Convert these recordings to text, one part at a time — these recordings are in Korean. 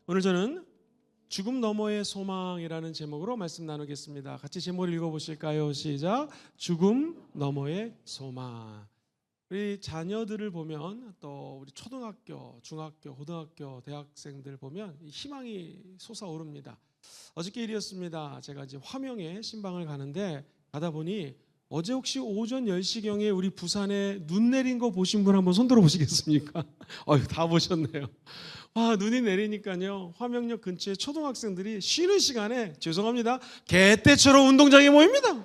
오늘 저는 죽음 너머의 소망이라는 제목으로 말씀 나누겠습니다. 같이 제목을 읽어보실까요? 시작. 죽음 너머의 소망. 우리 자녀들을 보면 또 우리 초등학교, 중학교, 고등학교, 대학생들 보면 희망이 솟아오릅니다. 어저께 일이었습니다. 제가 이제 화명에 신방을 가다 보니 어제 혹시 오전 10시경에 우리 부산에 눈 내린 거 보신 분 한번 손 들어 보시겠습니까? 다 보셨네요. 와, 눈이 내리니까요, 화명역 근처에 초등학생들이 쉬는 시간에 죄송합니다, 개떼처럼 운동장에 모입니다.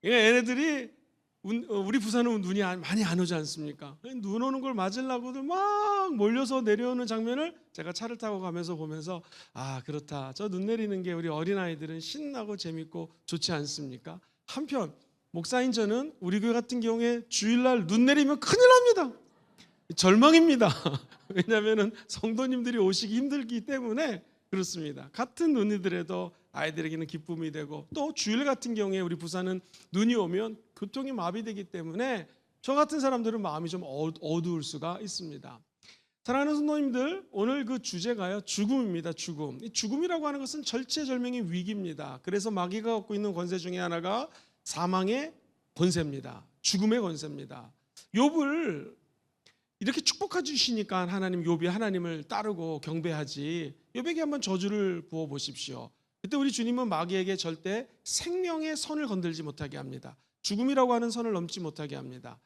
얘네들이 우리 부산은 눈이 많이 안 오지 않습니까? 눈 오는 걸 맞으려고들 막 몰려서 내려오는 장면을 제가 차를 타고 가면서 보면서 그렇다, 저 눈 내리는 게 우리 어린아이들은 신나고 재밌고 좋지 않습니까? 한편 목사인 저는 우리 교회 같은 경우에 주일날 눈 내리면 큰일 납니다. 절망입니다. 왜냐하면 성도님들이 오시기 힘들기 때문에 그렇습니다. 같은 눈이더라도 아이들에게는 기쁨이 되고, 또 주일 같은 경우에 우리 부산은 눈이 오면 교통이 마비되기 때문에 저 같은 사람들은 마음이 좀 어두울 수가 있습니다. 사랑하는 성도님들, 오늘 그 주제가요, 죽음입니다. 죽음. 이 죽음이라고 하는 것은 절체절명의 위기입니다. 그래서 마귀가 갖고 있는 권세 중에 하나가 사망의 권세입니다. 죽음의 권세입니다. 욥을 이렇게 축복해 주시니까 하나님, 욥이 하나님을 따르고 경배하지, 욥에게 한번 저주를 부어 보십시오. 그때 우리 주님은 마귀에게 절대 생명의 선을 건들지 못하게 합니다. 죽음이라고 하는 선을 넘지 못하게 합니다.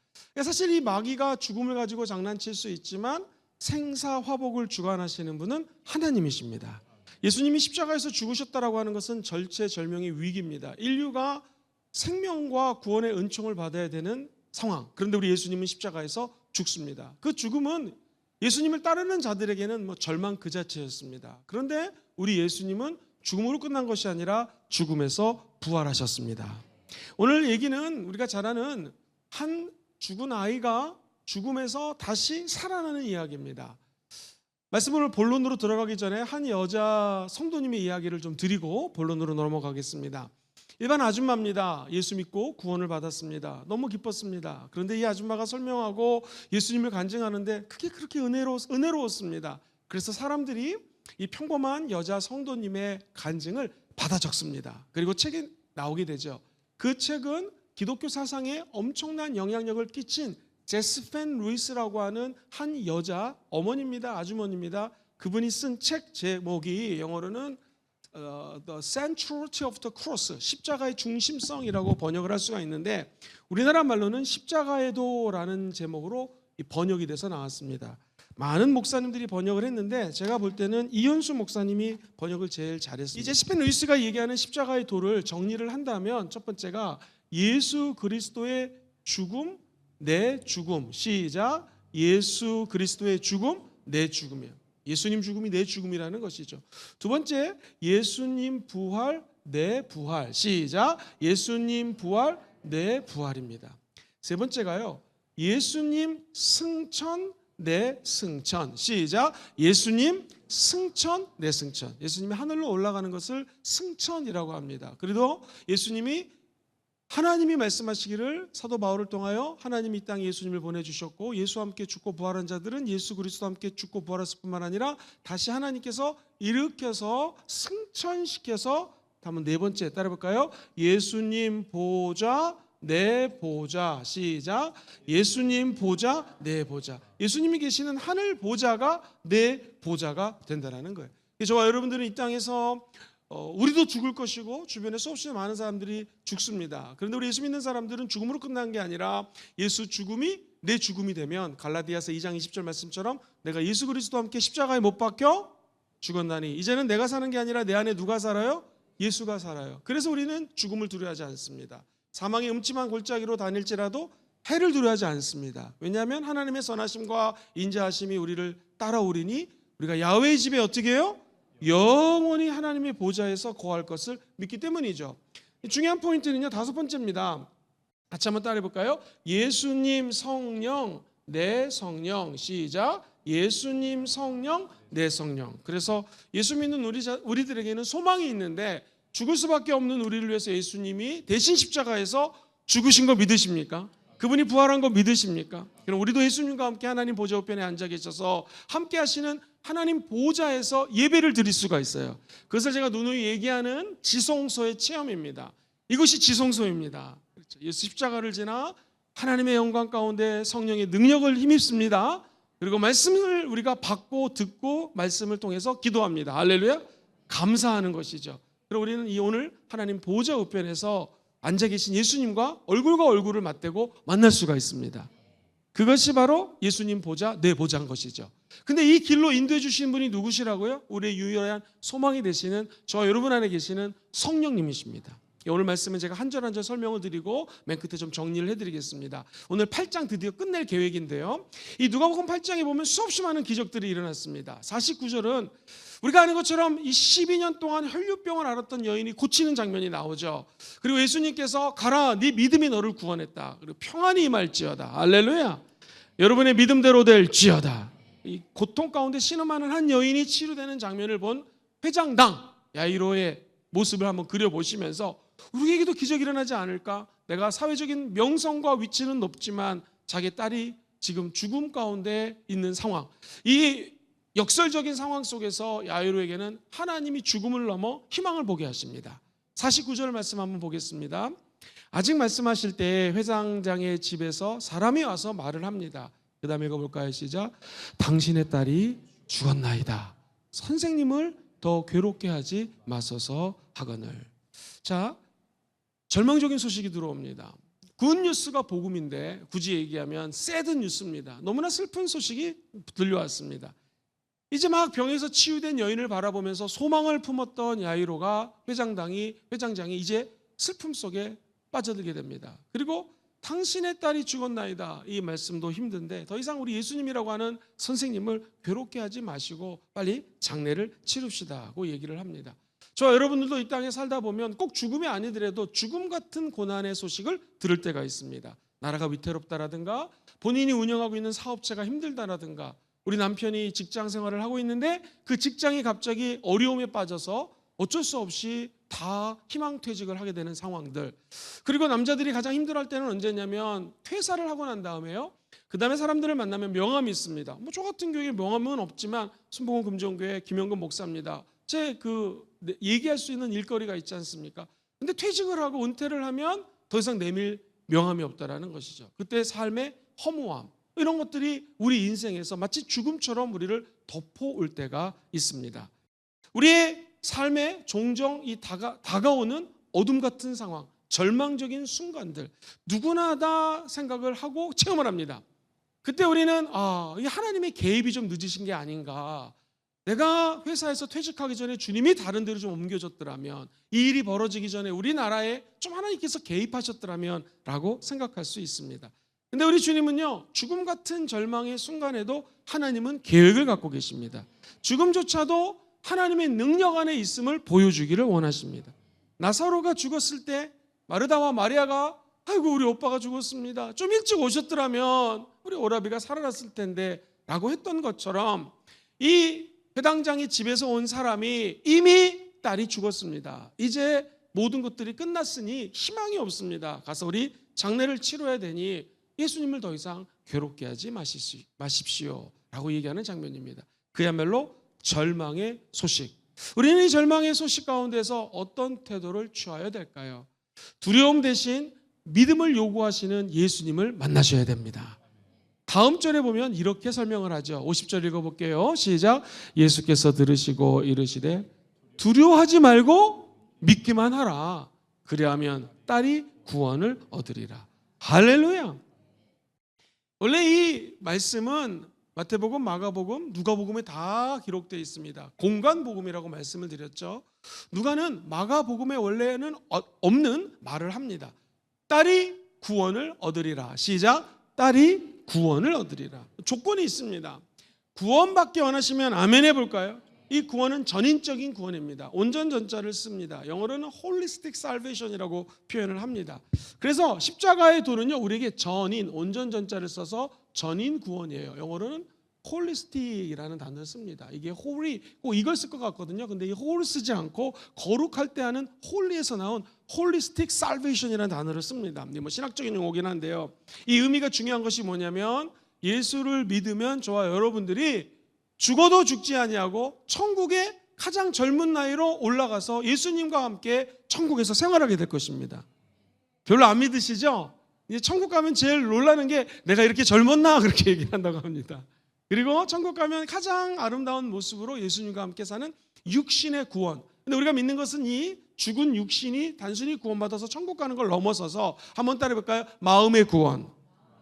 사실 이 마귀가 죽음을 가지고 장난칠 수 있지만 생사화복을 주관하시는 분은 하나님이십니다. 예수님이 십자가에서 죽으셨다라고 하는 것은 절체절명의 위기입니다. 인류가 생명과 구원의 은총을 받아야 되는 상황. 그런데 우리 예수님은 십자가에서 죽습니다. 그 죽음은 예수님을 따르는 자들에게는 절망 그 자체였습니다. 그런데 우리 예수님은 죽음으로 끝난 것이 아니라 죽음에서 부활하셨습니다. 오늘 얘기는 우리가 잘 아는 한 죽은 아이가 죽음에서 다시 살아나는 이야기입니다. 말씀을 본론으로 들어가기 전에 한 여자 성도님의 이야기를 좀 드리고 본론으로 넘어가겠습니다. 일반 아줌마입니다. 예수 믿고 구원을 받았습니다. 너무 기뻤습니다. 그런데 이 아줌마가 설명하고 예수님을 간증하는데 그게 그렇게 은혜로웠습니다. 그래서 사람들이 이 평범한 여자 성도님의 간증을 받아 적습니다. 그리고 책이 나오게 되죠. 그 책은 기독교 사상에 엄청난 영향력을 끼친 제스펜 루이스라고 하는 한 여자 어머니입니다. 아주머니입니다. 그분이 쓴 책 제목이 영어로는 The Centrality of the Cross, 십자가의 중심성이라고 번역을 할 수가 있는데, 우리나라 말로는 십자가의 도라는 제목으로 번역이 돼서 나왔습니다. 많은 목사님들이 번역을 했는데 제가 볼 때는 이현수 목사님이 번역을 제일 잘했습니다. 이제 제스펜 루이스가 얘기하는 십자가의 도를 정리를 한다면, 첫 번째가 예수 그리스도의 죽음, 내 죽음. 시작. 예수 그리스도의 죽음, 내 죽음이에요. 예수님 죽음이 내 죽음이라는 것이죠. 두 번째, 예수님 부활, 내 부활. 시작. 예수님 부활, 내 부활입니다. 세 번째가요, 예수님 승천, 내 승천. 시작. 예수님 승천, 내 승천. 예수님이 하늘로 올라가는 것을 승천이라고 합니다. 그래도 예수님이 하나님이 말씀하시기를 사도 바울을 통하여 하나님이 이 땅에 예수님을 보내주셨고, 예수와 함께 죽고 부활한 자들은 예수 그리스도와 함께 죽고 부활했을 뿐만 아니라 다시 하나님께서 일으켜서 승천시켜서, 다음은 네 번째 따라해볼까요? 예수님 보좌, 내 보좌. 시작. 예수님 보좌, 내 보좌. 예수님이 계시는 하늘 보좌가 내 보좌가 된다는 거예요. 저와 여러분들은 이 땅에서 우리도 죽을 것이고 주변에 수없이 많은 사람들이 죽습니다. 그런데 우리 예수 믿는 사람들은 죽음으로 끝난 게 아니라 예수 죽음이 내 죽음이 되면, 갈라디아서 2장 20절 말씀처럼 내가 예수 그리스도와 함께 십자가에 못 박혀 죽었나니 이제는 내가 사는 게 아니라 내 안에 누가 살아요? 예수가 살아요. 그래서 우리는 죽음을 두려워하지 않습니다. 사망의 음침한 골짜기로 다닐지라도 해를 두려워하지 않습니다. 왜냐하면 하나님의 선하심과 인자하심이 우리를 따라오리니 우리가 야훼의 집에 어떻게 해요? 영원히 하나님의 보좌에서 거할 것을 믿기 때문이죠. 중요한 포인트는요, 다섯 번째입니다. 같이 한번 따라해 볼까요? 예수님 성령, 내 성령. 시작. 예수님 성령, 내 성령. 그래서 예수 믿는 우리들에게는 소망이 있는데, 죽을 수밖에 없는 우리를 위해서 예수님이 대신 십자가에서 죽으신 거 믿으십니까? 그분이 부활한 거 믿으십니까? 그럼 우리도 예수님과 함께 하나님 보좌 우편에 앉아 계셔서 함께 하시는 하나님 보좌에서 예배를 드릴 수가 있어요. 그것을 제가 누누이 얘기하는 지성소의 체험입니다. 이것이 지성소입니다. 그렇죠. 예수 십자가를 지나 하나님의 영광 가운데 성령의 능력을 힘입습니다. 그리고 말씀을 우리가 받고 듣고 말씀을 통해서 기도합니다. 할렐루야. 감사하는 것이죠. 그리고 우리는 이 오늘 하나님 보좌 우편에서 앉아 계신 예수님과 얼굴과 얼굴을 맞대고 만날 수가 있습니다. 그것이 바로 예수님 보좌, 내 보좌인 것이죠. 근데 이 길로 인도해 주신 분이 누구시라고요? 우리의 유일한 소망이 되시는 저 여러분 안에 계시는 성령님이십니다. 오늘 말씀은 제가 한 절 한 절 설명을 드리고 맨 끝에 좀 정리를 해드리겠습니다. 오늘 8장 드디어 끝낼 계획인데요. 이 누가복음 8장에 보면 수없이 많은 기적들이 일어났습니다. 49절은 우리가 아는 것처럼 이 12년 동안 혈류병을 앓았던 여인이 고치는 장면이 나오죠. 그리고 예수님께서 가라, 네 믿음이 너를 구원했다. 그리고 평안이 임할지어다. 할렐루야. 여러분의 믿음대로 될지어다. 이 고통 가운데 신음하는 한 여인이 치유되는 장면을 본 회장당 야이로의 모습을 한번 그려보시면서 우리에게도 기적이 일어나지 않을까? 내가 사회적인 명성과 위치는 높지만 자기 딸이 지금 죽음 가운데 있는 상황, 이 역설적인 상황 속에서 야이로에게는 하나님이 죽음을 넘어 희망을 보게 하십니다. 49절 말씀 한번 보겠습니다. 아직 말씀하실 때 회장장의 집에서 사람이 와서 말을 합니다. 그 다음에 읽어볼까요? 시작. 당신의 딸이 죽었나이다. 선생님을 더 괴롭게 하지 마소서 하거늘. 자, 절망적인 소식이 들어옵니다. 굿뉴스가 복음인데 굳이 얘기하면 새드 뉴스입니다. 너무나 슬픈 소식이 들려왔습니다. 이제 막 병에서 치유된 여인을 바라보면서 소망을 품었던 야이로가 회장장이 이제 슬픔 속에 빠져들게 됩니다. 그리고 당신의 딸이 죽었나이다. 이 말씀도 힘든데 더 이상 우리 예수님이라고 하는 선생님을 괴롭게 하지 마시고 빨리 장례를 치릅시다 하고 얘기를 합니다. 저 여러분들도 이 땅에 살다 보면 꼭 죽음이 아니더라도 죽음 같은 고난의 소식을 들을 때가 있습니다. 나라가 위태롭다라든가 본인이 운영하고 있는 사업체가 힘들다라든가 우리 남편이 직장 생활을 하고 있는데 그 직장이 갑자기 어려움에 빠져서 어쩔 수 없이 다 희망퇴직을 하게 되는 상황들. 그리고 남자들이 가장 힘들어할 때는 언제냐면 퇴사를 하고 난 다음에요. 그 다음에 사람들을 만나면 명함이 있습니다. 뭐 저 같은 교회에 명함은 없지만 순복음 금정교회 김영근 목사입니다. 제 얘기할 수 있는 일거리가 있지 않습니까? 근데 퇴직을 하고 은퇴를 하면 더 이상 내밀 명함이 없다라는 것이죠. 그때 삶의 허무함 이런 것들이 우리 인생에서 마치 죽음처럼 우리를 덮어올 때가 있습니다. 우리의 삶에 종종 이 다가오는 어둠 같은 상황, 절망적인 순간들 누구나 다 생각을 하고 체험을 합니다. 그때 우리는 이게 하나님의 개입이 좀 늦으신 게 아닌가. 내가 회사에서 퇴직하기 전에 주님이 다른 데로 좀 옮겨줬더라면, 이 일이 벌어지기 전에 우리나라에 좀 하나님께서 개입하셨더라면 라고 생각할 수 있습니다. 근데 우리 주님은요, 죽음 같은 절망의 순간에도 하나님은 계획을 갖고 계십니다. 죽음조차도 하나님의 능력 안에 있음을 보여주기를 원하십니다. 나사로가 죽었을 때 마르다와 마리아가 아이고 우리 오빠가 죽었습니다. 좀 일찍 오셨더라면 우리 오라비가 살아났을 텐데 라고 했던 것처럼 이 회당장의 집에서 온 사람이 이미 딸이 죽었습니다. 이제 모든 것들이 끝났으니 희망이 없습니다. 가서 우리 장례를 치러야 되니 예수님을 더 이상 괴롭게 하지 마십시오 라고 얘기하는 장면입니다. 그야말로 절망의 소식. 우리는 이 절망의 소식 가운데서 어떤 태도를 취해야 될까요? 두려움 대신 믿음을 요구하시는 예수님을 만나셔야 됩니다. 다음 절에 보면 이렇게 설명을 하죠. 50절 읽어볼게요. 시작. 예수께서 들으시고 이르시되 두려워하지 말고 믿기만 하라. 그리하면 딸이 구원을 얻으리라. 할렐루야. 원래 이 말씀은 마태복음, 마가복음, 누가복음에 다 기록되어 있습니다. 공간복음이라고 말씀을 드렸죠. 누가는 마가복음에 원래는 없는 말을 합니다. 딸이 구원을 얻으리라. 시작. 딸이 구원을 얻으리라. 조건이 있습니다. 구원받기 원하시면 아멘 해볼까요? 이 구원은 전인적인 구원입니다. 온전 전자를 씁니다. 영어로는 holistic salvation이라고 표현을 합니다. 그래서 십자가의 도는요, 우리에게 전인, 온전 전자를 써서 전인 구원이에요. 영어로는 홀리스틱이라는 단어를 씁니다. 이게 홀이 꼭 이걸 쓸 것 같거든요. 근데 이 홀을 쓰지 않고 거룩할 때 하는 홀리에서 나온 홀리스틱 살베이션이라는 단어를 씁니다. 뭐 신학적인 용어긴 한데요. 이 의미가 중요한 것이 뭐냐면 예수를 믿으면 저와 여러분들이 죽어도 죽지 아니하고 천국에 가장 젊은 나이로 올라가서 예수님과 함께 천국에서 생활하게 될 것입니다. 별로 안 믿으시죠? 이제 천국 가면 제일 놀라는 게 내가 이렇게 젊었나 그렇게 얘기한다고 합니다. 그리고 천국 가면 가장 아름다운 모습으로 예수님과 함께 사는 육신의 구원. 근데 우리가 믿는 것은 이 죽은 육신이 단순히 구원받아서 천국 가는 걸 넘어서서 한번 따라해볼까요? 마음의 구원.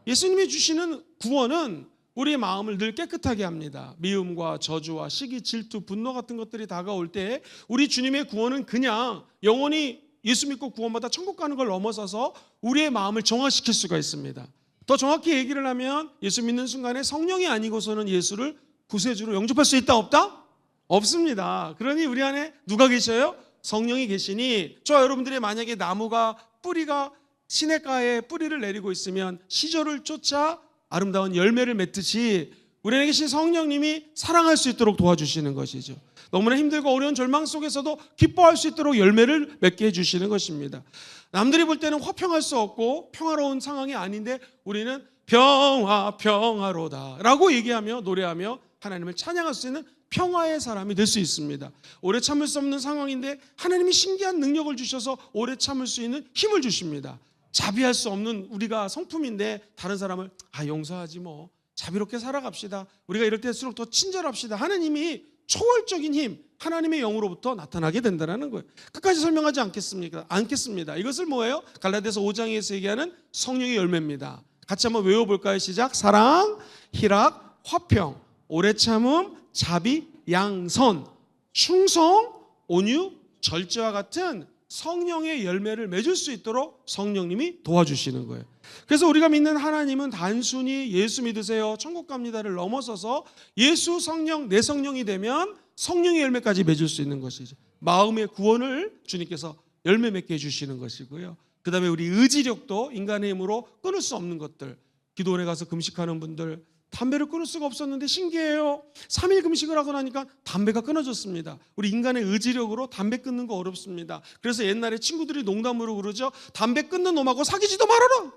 예수님이 주시는 구원은 우리의 마음을 늘 깨끗하게 합니다. 미움과 저주와 시기, 질투, 분노 같은 것들이 다가올 때 우리 주님의 구원은 그냥 영원히 예수 믿고 구원받아 천국 가는 걸 넘어서서 우리의 마음을 정화시킬 수가 있습니다. 더 정확히 얘기를 하면 예수 믿는 순간에 성령이 아니고서는 예수를 구세주로 영접할 수 있다 없다? 없습니다. 그러니 우리 안에 누가 계셔요? 성령이 계시니 저와 여러분들의 만약에 나무가 뿌리가 시냇가에 뿌리를 내리고 있으면 시절을 쫓아 아름다운 열매를 맺듯이 우리 안에 계신 성령님이 사랑할 수 있도록 도와주시는 것이죠. 너무나 힘들고 어려운 절망 속에서도 기뻐할 수 있도록 열매를 맺게 해주시는 것입니다. 남들이 볼 때는 화평할 수 없고 평화로운 상황이 아닌데 우리는 평화로다 라고 얘기하며 노래하며 하나님을 찬양할 수 있는 평화의 사람이 될 수 있습니다. 오래 참을 수 없는 상황인데 하나님이 신기한 능력을 주셔서 오래 참을 수 있는 힘을 주십니다. 자비할 수 없는 우리가 성품인데 다른 사람을 용서하지 뭐 자비롭게 살아갑시다. 우리가 이럴 때일수록 더 친절합시다. 하나님이 초월적인 힘, 하나님의 영으로부터 나타나게 된다는 거예요. 끝까지 설명하지 않겠습니다. 이것을 뭐예요? 갈라디아서 5장에서 얘기하는 성령의 열매입니다. 같이 한번 외워볼까요? 시작. 사랑, 희락, 화평, 오래 참음, 자비, 양선, 충성, 온유, 절제와 같은 성령의 열매를 맺을 수 있도록 성령님이 도와주시는 거예요. 그래서 우리가 믿는 하나님은 단순히 예수 믿으세요 천국 갑니다를 넘어서서 예수 성령 내 성령이 되면 성령의 열매까지 맺을 수 있는 것이죠. 마음의 구원을 주님께서 열매 맺게 해주시는 것이고요. 그 다음에 우리 의지력도 인간의 힘으로 끊을 수 없는 것들. 기도원에 가서 금식하는 분들 담배를 끊을 수가 없었는데 신기해요. 3일 금식을 하고 나니까 담배가 끊어졌습니다. 우리 인간의 의지력으로 담배 끊는 거 어렵습니다. 그래서 옛날에 친구들이 농담으로 그러죠. 담배 끊는 놈하고 사귀지도 말아라.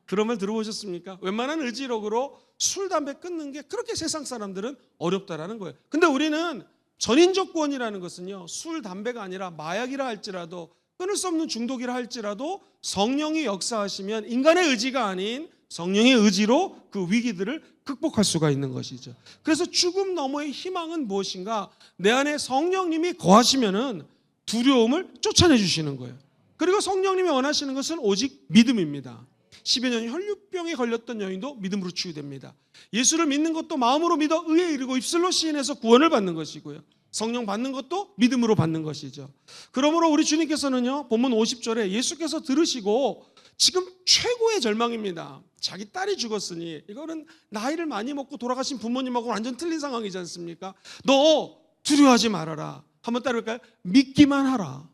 그런 말 들어보셨습니까? 웬만한 의지력으로 술, 담배 끊는 게 그렇게 세상 사람들은 어렵다라는 거예요. 근데 우리는 전인적 구원이라는 것은요. 술, 담배가 아니라 마약이라 할지라도 끊을 수 없는 중독이라 할지라도 성령이 역사하시면 인간의 의지가 아닌 성령의 의지로 그 위기들을 극복할 수가 있는 것이죠. 그래서 죽음 너머의 희망은 무엇인가? 내 안에 성령님이 거하시면은 두려움을 쫓아내 주시는 거예요. 그리고 성령님이 원하시는 것은 오직 믿음입니다. 10여 년 혈류병에 걸렸던 여인도 믿음으로 치유됩니다. 예수를 믿는 것도 마음으로 믿어 의에 이르고 입술로 시인해서 구원을 받는 것이고요. 성령 받는 것도 믿음으로 받는 것이죠. 그러므로 우리 주님께서는요. 본문 50절에 예수께서 들으시고 지금 최고의 절망입니다. 자기 딸이 죽었으니 이거는 나이를 많이 먹고 돌아가신 부모님하고 완전 틀린 상황이지 않습니까? 너 두려워하지 말아라. 한번 따라볼까요? 믿기만 하라.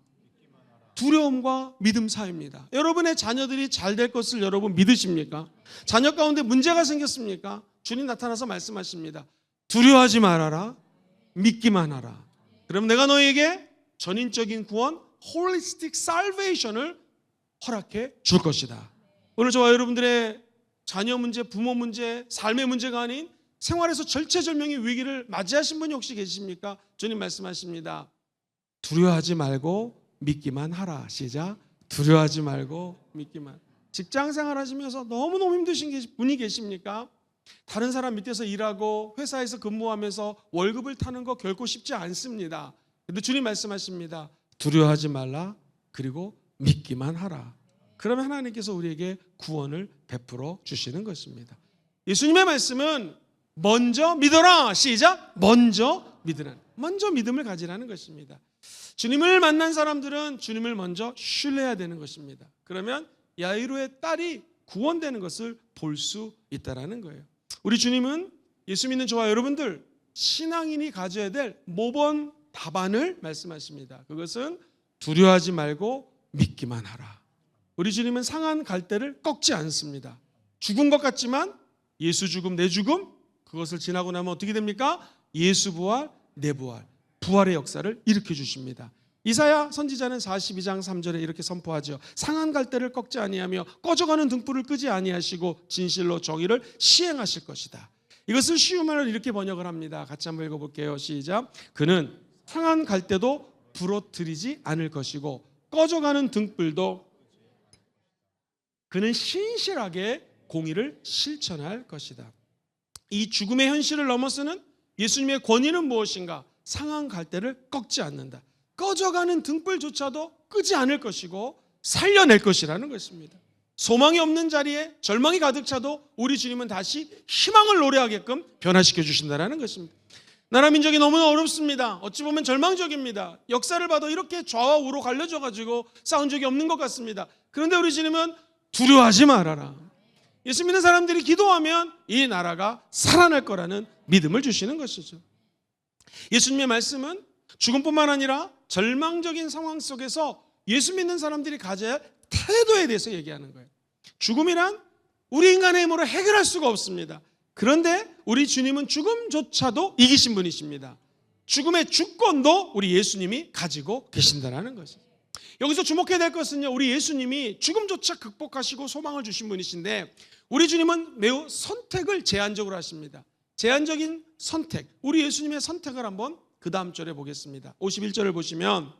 두려움과 믿음 사이입니다. 여러분의 자녀들이 잘 될 것을 여러분 믿으십니까? 자녀 가운데 문제가 생겼습니까? 주님 나타나서 말씀하십니다. 두려워하지 말아라. 믿기만 하라. 그럼 내가 너에게 전인적인 구원, 홀리스틱 살베이션을 허락해 줄 것이다. 오늘 저와 여러분들의 자녀 문제, 부모 문제, 삶의 문제가 아닌 생활에서 절체절명의 위기를 맞이하신 분이 혹시 계십니까? 주님 말씀하십니다. 두려워하지 말고 믿기만 하라. 시작. 두려워하지 말고 믿기만. 직장 생활하시면서 너무너무 힘드신 분이 계십니까? 다른 사람 밑에서 일하고 회사에서 근무하면서 월급을 타는 거 결코 쉽지 않습니다. 근데 주님 말씀하십니다. 두려워하지 말라. 그리고 믿기만 하라. 그러면 하나님께서 우리에게 구원을 베풀어 주시는 것입니다. 예수님의 말씀은 먼저 믿어라. 시작. 먼저 믿으라. 먼저 믿음을 가지라는 것입니다. 주님을 만난 사람들은 주님을 먼저 신뢰해야 되는 것입니다. 그러면 야이로의 딸이 구원되는 것을 볼 수 있다는 거예요. 우리 주님은 예수 믿는 저와 여러분들 신앙인이 가져야 될 모범 답안을 말씀하십니다. 그것은 두려워하지 말고 믿기만 하라. 우리 주님은 상한 갈대를 꺾지 않습니다. 죽은 것 같지만 예수 죽음 내 죽음 그것을 지나고 나면 어떻게 됩니까? 예수 부활, 내 부활, 부활의 역사를 일으켜 주십니다. 이사야 선지자는 42장 3절에 이렇게 선포하죠. 상한 갈대를 꺾지 아니하며 꺼져가는 등불을 끄지 아니하시고 진실로 정의를 시행하실 것이다. 이것을 쉬운 말로 이렇게 번역을 합니다. 같이 한번 읽어볼게요. 시작. 그는 상한 갈대도 부러뜨리지 않을 것이고 꺼져가는 등불도 그는 신실하게 공의를 실천할 것이다. 이 죽음의 현실을 넘어서는 예수님의 권위는 무엇인가? 상한 갈대를 꺾지 않는다. 꺼져가는 등불조차도 끄지 않을 것이고 살려낼 것이라는 것입니다. 소망이 없는 자리에 절망이 가득 차도 우리 주님은 다시 희망을 노래하게끔 변화시켜 주신다는 것입니다. 나라 민족이 너무나 어렵습니다. 어찌 보면 절망적입니다. 역사를 봐도 이렇게 좌와 우로 갈려져 가지고 싸운 적이 없는 것 같습니다. 그런데 우리 주님은 두려워하지 말아라. 예수 믿는 사람들이 기도하면 이 나라가 살아날 거라는 믿음을 주시는 것이죠. 예수님의 말씀은 죽음뿐만 아니라 절망적인 상황 속에서 예수 믿는 사람들이 가져야 할 태도에 대해서 얘기하는 거예요. 죽음이란 우리 인간의 힘으로 해결할 수가 없습니다. 그런데 우리 주님은 죽음조차도 이기신 분이십니다. 죽음의 주권도 우리 예수님이 가지고 계신다는 것이죠. 여기서 주목해야 될 것은요, 우리 예수님이 죽음조차 극복하시고 소망을 주신 분이신데 우리 주님은 매우 선택을 제한적으로 하십니다. 제한적인 선택, 우리 예수님의 선택을 한번 그 다음 절에 보겠습니다. 51절을 보시면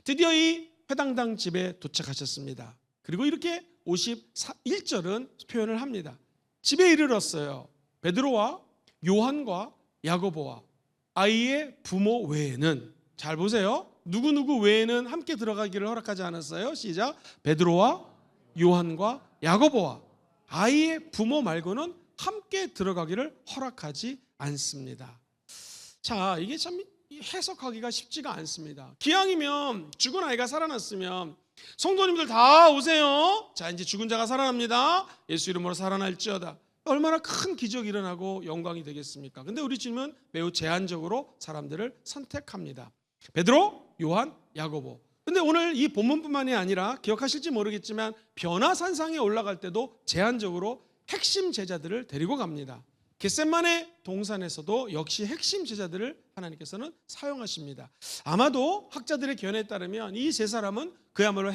드디어 이 회당당 집에 도착하셨습니다. 그리고 이렇게 51절은 표현을 합니다. 집에 이르렀어요. 베드로와 요한과 야고보와 아이의 부모 외에는, 잘 보세요, 누구누구 외에는 함께 들어가기를 허락하지 않았어요. 시작. 베드로와 요한과 야고보와 아이의 부모 말고는 함께 들어가기를 허락하지 않습니다. 자, 이게 참 해석하기가 쉽지가 않습니다. 기왕이면 죽은 아이가 살아났으면 성도님들 다 오세요. 자, 이제 죽은 자가 살아납니다. 예수 이름으로 살아날지어다. 얼마나 큰 기적이 일어나고 영광이 되겠습니까? 근데 우리 주님은 매우 제한적으로 사람들을 선택합니다. 베드로, 요한, 야고보. 근데 오늘 이 본문뿐만이 아니라 기억하실지 모르겠지만 변화산상에 올라갈 때도 제한적으로 핵심 제자들을 데리고 갑니다. 겟세마네 동산에서도 역시 핵심 제자들을 하나님께서는 사용하십니다. 아마도 학자들의 견해에 따르면 이 세 사람은 그야말로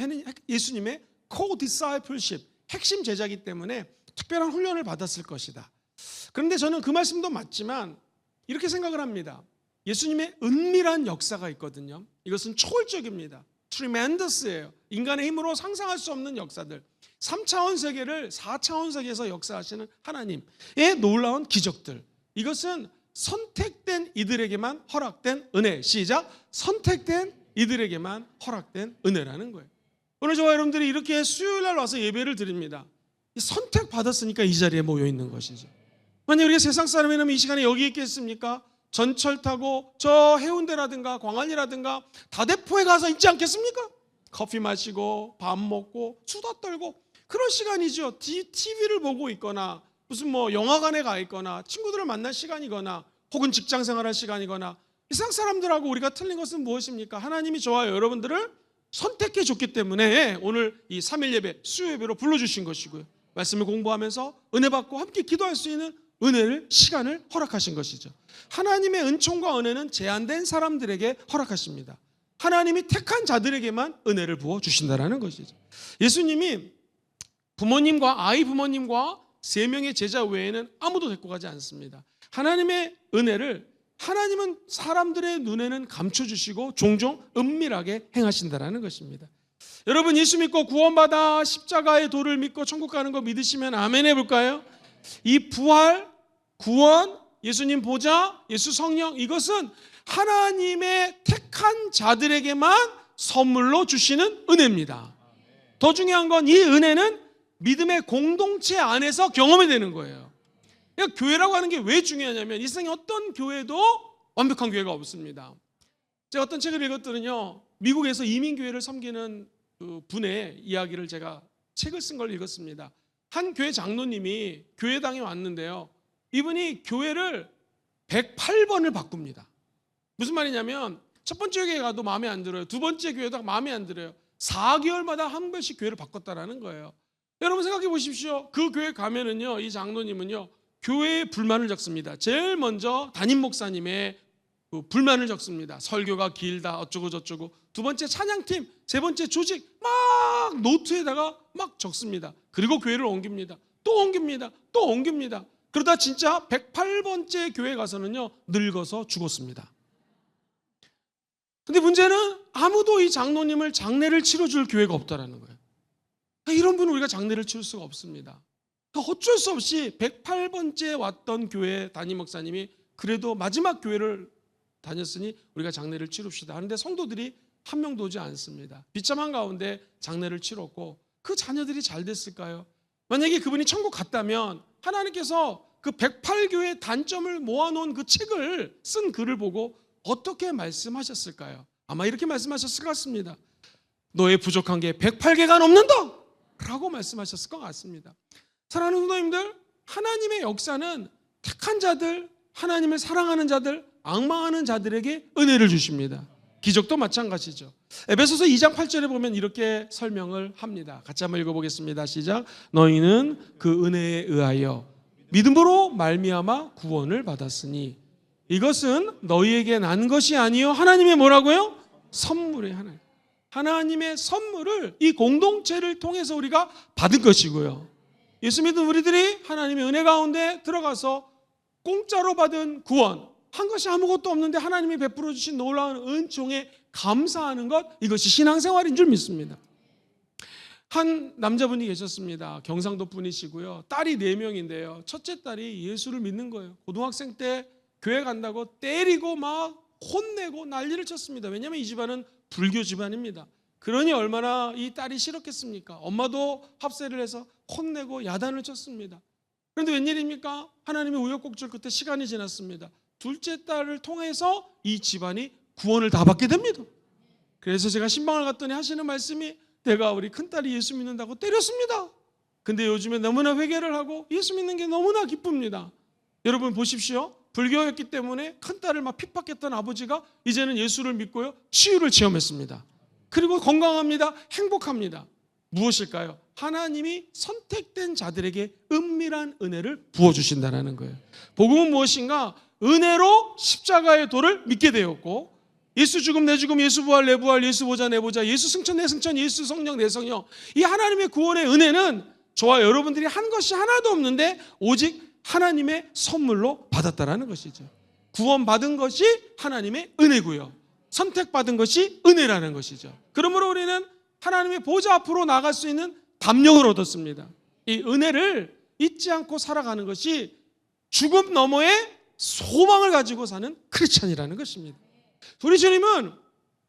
예수님의 co-discipleship, 핵심 제자이기 때문에 특별한 훈련을 받았을 것이다. 그런데 저는 그 말씀도 맞지만 이렇게 생각을 합니다. 예수님의 은밀한 역사가 있거든요. 이것은 초월적입니다. tremendous예요. 인간의 힘으로 상상할 수 없는 역사들. 3차원 세계를 4차원 세계에서 역사하시는 하나님의 놀라운 기적들. 이것은 선택된 이들에게만 허락된 은혜. 시작. 선택된 이들에게만 허락된 은혜라는 거예요. 오늘 저와 여러분들이 이렇게 수요일날 와서 예배를 드립니다. 선택받았으니까 이 자리에 모여 있는 것이죠. 만약 우리가 세상 사람이라면 이 시간에 여기 있겠습니까? 전철 타고 저 해운대라든가 광안리라든가 다대포에 가서 있지 않겠습니까? 커피 마시고 밥 먹고 수다 떨고 그런 시간이죠. TV를 보고 있거나 무슨 영화관에 가 있거나 친구들을 만날 시간이거나 혹은 직장 생활할 시간이거나. 세상 사람들하고 우리가 틀린 것은 무엇입니까? 하나님이 저와 여러분들을 선택해 줬기 때문에 오늘 이 3일 예배, 수요 예배로 불러주신 것이고요. 말씀을 공부하면서 은혜 받고 함께 기도할 수 있는 은혜를, 시간을 허락하신 것이죠. 하나님의 은총과 은혜는 제한된 사람들에게 허락하십니다. 하나님이 택한 자들에게만 은혜를 부어주신다는 것이죠. 예수님이 부모님과 아이 부모님과 3명의 제자 외에는 아무도 데리고 가지 않습니다. 하나님의 은혜를 하나님은 사람들의 눈에는 감춰주시고 종종 은밀하게 행하신다는 것입니다. 여러분, 예수 믿고 구원받아 십자가의 도를 믿고 천국 가는 거 믿으시면 아멘 해볼까요? 이 부활, 구원, 예수님 보좌, 예수 성령, 이것은 하나님의 택한 자들에게만 선물로 주시는 은혜입니다. 더 중요한 건 이 은혜는 믿음의 공동체 안에서 경험이 되는 거예요. 그러니까 교회라고 하는 게 왜 중요하냐면 이 세상에 어떤 교회도 완벽한 교회가 없습니다. 제가 어떤 책을 읽었더니요, 미국에서 이민교회를 섬기는 그 분의 이야기를 제가 책을 쓴 걸 읽었습니다. 한 교회 장로님이 교회당에 왔는데요, 이분이 교회를 108번을 바꿉니다. 무슨 말이냐면 첫 번째 교회 가도 마음에 안 들어요. 두 번째 교회도 마음에 안 들어요. 4개월마다 한 번씩 교회를 바꿨다라는 거예요. 여러분 생각해 보십시오. 그 교회 가면은요, 이 장로님은요, 교회에 불만을 적습니다. 제일 먼저 담임 목사님의 그 불만을 적습니다. 설교가 길다 어쩌고 저쩌고. 두 번째 찬양팀, 세 번째 조직 막 노트에다가 막 적습니다. 그리고 교회를 옮깁니다. 또 옮깁니다. 또 옮깁니다. 그러다 진짜 108번째 교회 가서는요 늙어서 죽었습니다. 근데 문제는 아무도 이 장로님을 장례를 치러줄 교회가 없다라는 거예요. 이런 분은 우리가 장례를 치를 수가 없습니다. 어쩔 수 없이 108번째 왔던 교회 담임 목사님이 그래도 마지막 교회를 다녔으니 우리가 장례를 치릅시다 하는데 성도들이 한 명도 오지 않습니다. 비참한 가운데 장례를 치렀고 그 자녀들이 잘 됐을까요? 만약에 그분이 천국 갔다면 하나님께서 그 108교회의 단점을 모아놓은 그 책을 쓴 글을 보고 어떻게 말씀하셨을까요? 아마 이렇게 말씀하셨을 것 같습니다. 너의 부족한 게 108개가 넘는다 라고 말씀하셨을 것 같습니다. 사랑하는 성도님들, 하나님의 역사는 택한 자들, 하나님을 사랑하는 자들, 앙망하는 자들에게 은혜를 주십니다. 기적도 마찬가지죠. 에베소서 2장 8절에 보면 이렇게 설명을 합니다. 같이 한번 읽어보겠습니다. 시작. 너희는 그 은혜에 의하여 믿음으로 말미암아 구원을 받았으니 이것은 너희에게 난 것이 아니요 하나님의 뭐라고요? 선물이에요. 하나님의 선물을 이 공동체를 통해서 우리가 받은 것이고요. 예수 믿는 우리들이 하나님의 은혜 가운데 들어가서 공짜로 받은 구원, 한 것이 아무것도 없는데 하나님이 베풀어 주신 놀라운 은총에 감사하는 것, 이것이 신앙생활인 줄 믿습니다. 한 남자분이 계셨습니다. 경상도 분이시고요. 딸이 4명인데요. 첫째 딸이 예수를 믿는 거예요. 고등학생 때 교회 간다고 때리고 막 혼내고 난리를 쳤습니다. 왜냐하면 이 집안은 불교 집안입니다. 그러니 얼마나 이 딸이 싫었겠습니까? 엄마도 합세를 해서 혼내고 야단을 쳤습니다. 그런데 웬일입니까? 하나님의 우여곡절 끝에 시간이 지났습니다. 둘째 딸을 통해서 이 집안이 구원을 다 받게 됩니다. 그래서 제가 신방을 갔더니 하시는 말씀이 내가 우리 큰딸이 예수 믿는다고 때렸습니다. 근데 요즘에 너무나 회개를 하고 예수 믿는 게 너무나 기쁩니다. 여러분 보십시오. 불교였기 때문에 큰딸을 막 핍박했던 아버지가 이제는 예수를 믿고요 치유를 체험했습니다. 그리고 건강합니다. 행복합니다. 무엇일까요? 하나님이 선택된 자들에게 은밀한 은혜를 부어주신다는 거예요. 복음은 무엇인가? 은혜로 십자가의 도를 믿게 되었고 예수 죽음 내 죽음, 예수 부활 내 부활, 예수 보자 내 보자, 예수 승천 내 승천, 예수 성령 내 성령. 이 하나님의 구원의 은혜는 저와 여러분들이 한 것이 하나도 없는데 오직 하나님의 선물로 받았다라는 것이죠. 구원받은 것이 하나님의 은혜고요. 선택받은 것이 은혜라는 것이죠. 그러므로 우리는 하나님의 보좌 앞으로 나갈 수 있는 담력을 얻었습니다. 이 은혜를 잊지 않고 살아가는 것이 죽음 너머의 소망을 가지고 사는 크리스찬이라는 것입니다. 우리 주님은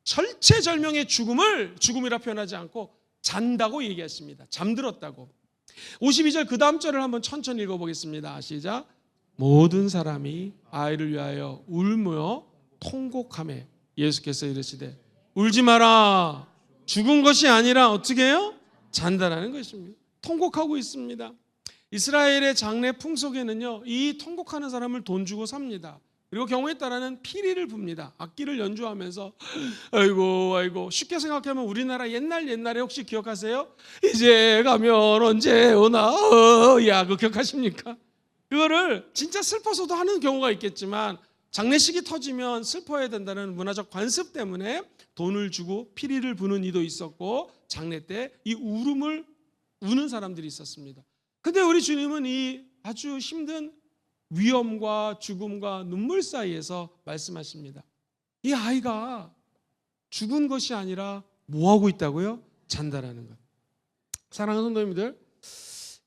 절체절명의 죽음을 죽음이라 표현하지 않고 잔다고 얘기했습니다. 잠들었다고. 52절 그 다음 절을 한번 천천히 읽어보겠습니다. 시작. 모든 사람이 아이를 위하여 울며 통곡하며 예수께서 이르시되 울지 마라. 죽은 것이 아니라 어떻게 해요? 잔다라는 것입니다. 통곡하고 있습니다. 이스라엘의 장례 풍속에는요 이 통곡하는 사람을 돈 주고 삽니다. 그리고 경우에 따라는 피리를 붑니다. 악기를 연주하면서 아이고 쉽게 생각하면 우리나라 옛날에 혹시 기억하세요? 이제 가면 언제 오나 야 그거 기억하십니까? 그거를 진짜 슬퍼서도 하는 경우가 있겠지만 장례식이 터지면 슬퍼해야 된다는 문화적 관습 때문에 돈을 주고 피리를 부는 이도 있었고 장례 때 이 울음을 우는 사람들이 있었습니다. 근데 우리 주님은 이 아주 힘든 위험과 죽음과 눈물 사이에서 말씀하십니다. 이 아이가 죽은 것이 아니라 뭐하고 있다고요? 잔다라는 것. 사랑하는 성도님들,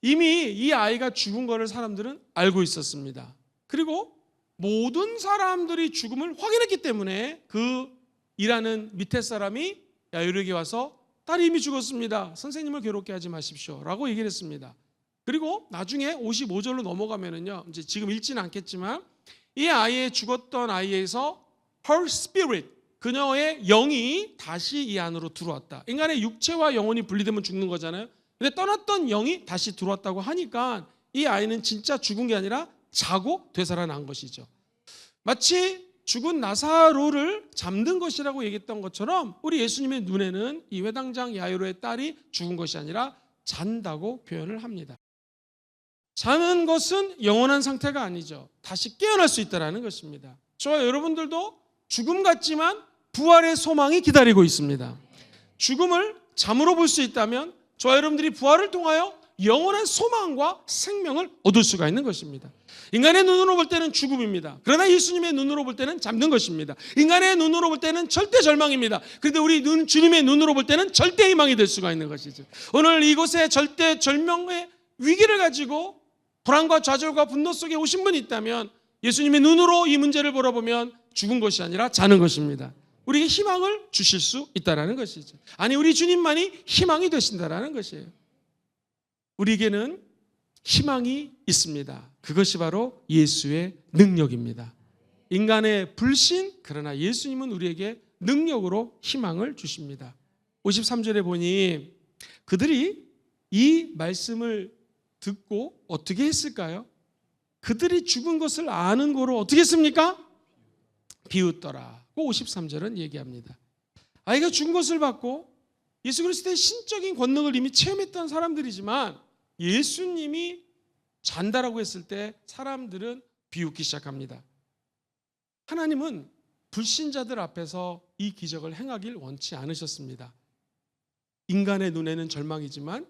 이미 이 아이가 죽은 거를 사람들은 알고 있었습니다. 그리고 모든 사람들이 죽음을 확인했기 때문에 그 일하는 밑에 사람이 야이로에게 와서 딸이 이미 죽었습니다. 선생님을 괴롭게 하지 마십시오 라고 얘기를 했습니다. 그리고 나중에 55절로 넘어가면은요, 이제 지금 읽지는 않겠지만 이 아이의 죽었던 아이에서 her spirit, 그녀의 영이 다시 이 안으로 들어왔다. 인간의 육체와 영혼이 분리되면 죽는 거잖아요. 근데 떠났던 영이 다시 들어왔다고 하니까 이 아이는 진짜 죽은 게 아니라 자고 되살아난 것이죠. 마치 죽은 나사로를 잠든 것이라고 얘기했던 것처럼 우리 예수님의 눈에는 이 회당장 야이로의 딸이 죽은 것이 아니라 잔다고 표현을 합니다. 자는 것은 영원한 상태가 아니죠. 다시 깨어날 수 있다는 것입니다. 저와 여러분들도 죽음 같지만 부활의 소망이 기다리고 있습니다. 죽음을 잠으로 볼 수 있다면 저와 여러분들이 부활을 통하여 영원한 소망과 생명을 얻을 수가 있는 것입니다. 인간의 눈으로 볼 때는 죽음입니다. 그러나 예수님의 눈으로 볼 때는 잠든 것입니다. 인간의 눈으로 볼 때는 절대 절망입니다. 그런데 우리 주님의 눈으로 볼 때는 절대 희망이 될 수가 있는 것이죠. 오늘 이곳에 절대 절명의 위기를 가지고 불안과 좌절과 분노 속에 오신 분이 있다면 예수님의 눈으로 이 문제를 보러보면 죽은 것이 아니라 자는 것입니다. 우리에게 희망을 주실 수 있다는 것이죠. 아니, 우리 주님만이 희망이 되신다는 것이에요. 우리에게는 희망이 있습니다. 그것이 바로 예수의 능력입니다. 인간의 불신, 그러나 예수님은 우리에게 능력으로 희망을 주십니다. 53절에 보니 그들이 이 말씀을 듣고 어떻게 했을까요? 그들이 죽은 것을 아는 거로 어떻게 했습니까? 비웃더라. 53절은 얘기합니다. 아이가 죽은 것을 받고 예수 그리스도의 신적인 권능을 이미 체험했던 사람들이지만 예수님이 잔다라고 했을 때 사람들은 비웃기 시작합니다. 하나님은 불신자들 앞에서 이 기적을 행하길 원치 않으셨습니다. 인간의 눈에는 절망이지만